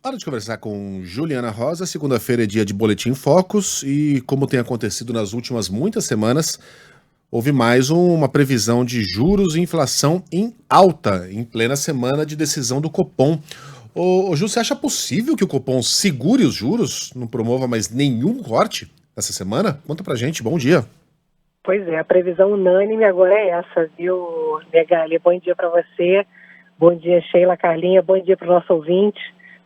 Hora de conversar com Juliana Rosa. Segunda-feira é dia de Boletim Focus e, como tem acontecido nas últimas muitas semanas, houve mais uma previsão de juros e inflação em alta, em plena semana de decisão do Copom. Ô Ju, você acha possível que o Copom segure os juros, não promova mais nenhum corte essa semana? Conta pra gente, bom dia. Pois é, a previsão unânime agora é essa, viu, Megali? Bom dia para você, bom dia, Sheila, Carlinha, bom dia para o nosso ouvinte.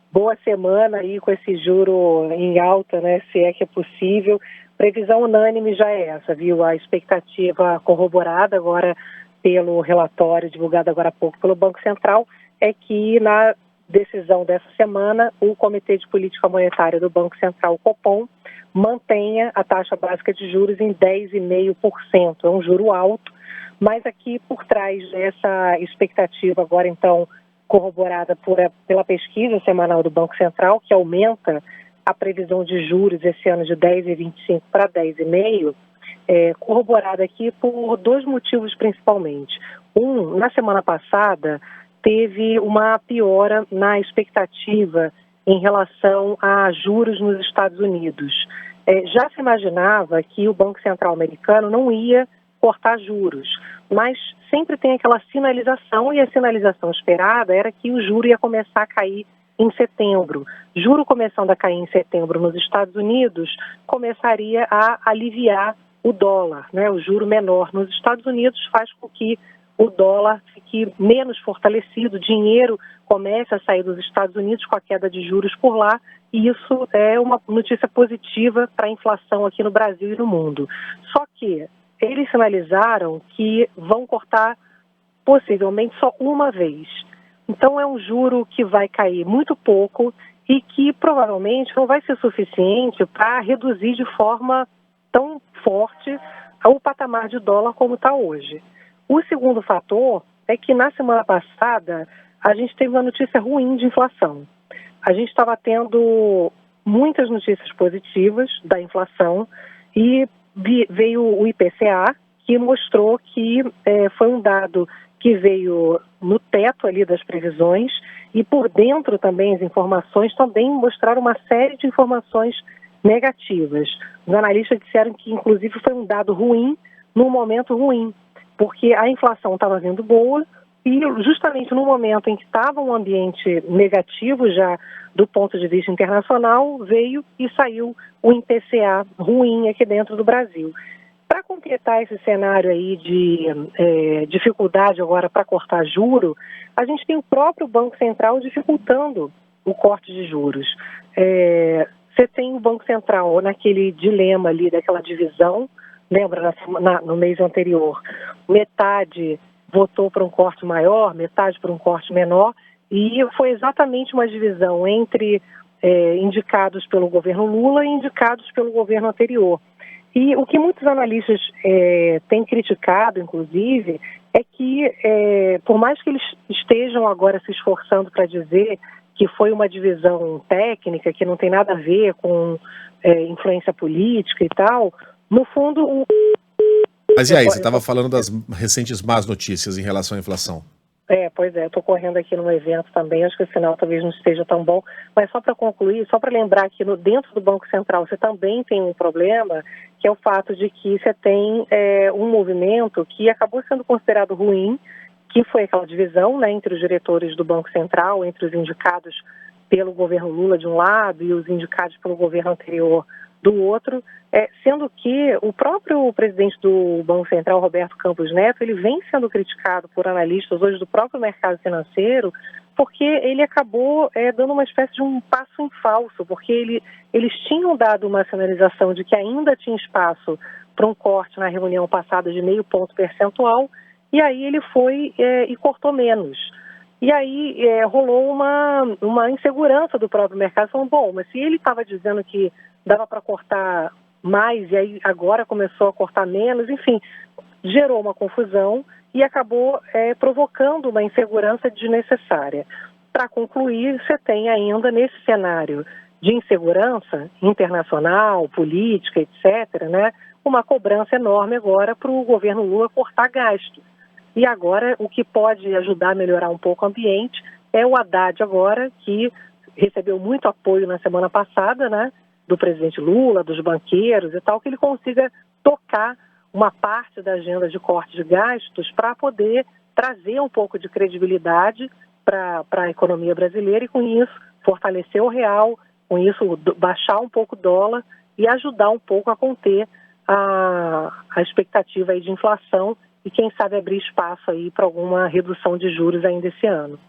Boa semana aí com esse juro em alta, né, se é que é possível. Previsão unânime já é essa, viu? A expectativa corroborada agora pelo relatório divulgado agora há pouco pelo Banco Central é que na decisão dessa semana o Comitê de Política Monetária do Banco Central, o Copom, mantenha a taxa básica de juros em 10,5%. É um juro alto, mas aqui por trás dessa expectativa agora então corroborada pela pesquisa semanal do Banco Central, que aumenta a previsão de juros esse ano de 10,25 para 10,5, corroborada aqui por dois motivos principalmente. Na semana passada, teve uma piora na expectativa em relação a juros nos Estados Unidos. Já se imaginava que o Banco Central americano não ia cortar juros, mas sempre tem aquela sinalização, e a sinalização esperada era que o juro ia começar a cair em setembro. Juro começando a cair em setembro nos Estados Unidos, começaria a aliviar o dólar, né? O juro menor nos Estados Unidos faz com que o dólar fique menos fortalecido, o dinheiro comece a sair dos Estados Unidos com a queda de juros por lá, e isso é uma notícia positiva para a inflação aqui no Brasil e no mundo. Só que eles sinalizaram que vão cortar possivelmente só uma vez. Então é um juro que vai cair muito pouco e que provavelmente não vai ser suficiente para reduzir de forma tão forte o patamar de dólar como está hoje. O segundo fator é que na semana passada a gente teve uma notícia ruim de inflação. A gente estava tendo muitas notícias positivas da inflação e veio o IPCA, que mostrou que foi um dado que veio no teto ali das previsões, e por dentro também as informações também mostraram uma série de informações negativas. Os analistas disseram que inclusive foi um dado ruim num momento ruim, porque a inflação estava vindo boa e justamente no momento em que estava um ambiente negativo já do ponto de vista internacional, veio e saiu o IPCA ruim aqui dentro do Brasil. Para completar esse cenário aí de dificuldade agora para cortar juro, a gente tem o próprio Banco Central dificultando o corte de juros. Você tem o Banco Central naquele dilema ali daquela divisão, lembra no mês anterior, metade votou para um corte maior, metade para um corte menor, e foi exatamente uma divisão entre indicados pelo governo Lula e indicados pelo governo anterior. E o que muitos analistas têm criticado, inclusive, é que, por mais que eles estejam agora se esforçando para dizer que foi uma divisão técnica, que não tem nada a ver com influência política e tal, no fundo... Mas e aí, você estava falando das recentes más notícias em relação à inflação. Pois é, estou correndo aqui num evento também, acho que o sinal talvez não esteja tão bom, mas só para concluir, só para lembrar que dentro do Banco Central você também tem um problema, que é o fato de que você tem um movimento que acabou sendo considerado ruim, que foi aquela divisão, né, entre os diretores do Banco Central, entre os indicados pelo governo Lula de um lado e os indicados pelo governo anterior do outro, sendo que o próprio presidente do Banco Central, Roberto Campos Neto, ele vem sendo criticado por analistas hoje do próprio mercado financeiro, porque ele acabou dando uma espécie de um passo em falso, porque eles tinham dado uma sinalização de que ainda tinha espaço para um corte na reunião passada de 0,5 ponto percentual, e aí ele foi e cortou menos. E aí rolou uma insegurança do próprio mercado, falando, bom, mas se ele estava dizendo que dava para cortar mais e aí agora começou a cortar menos, enfim, gerou uma confusão e acabou provocando uma insegurança desnecessária. Para concluir, você tem ainda nesse cenário de insegurança internacional, política, etc., né, uma cobrança enorme agora para o governo Lula cortar gastos. E agora o que pode ajudar a melhorar um pouco o ambiente é o Haddad agora, que recebeu muito apoio na semana passada, né, do presidente Lula, dos banqueiros e tal, que ele consiga tocar uma parte da agenda de corte de gastos para poder trazer um pouco de credibilidade para a economia brasileira e, com isso, fortalecer o real, com isso, baixar um pouco o dólar e ajudar um pouco a conter a expectativa aí de inflação e, quem sabe, abrir espaço aí para alguma redução de juros ainda esse ano.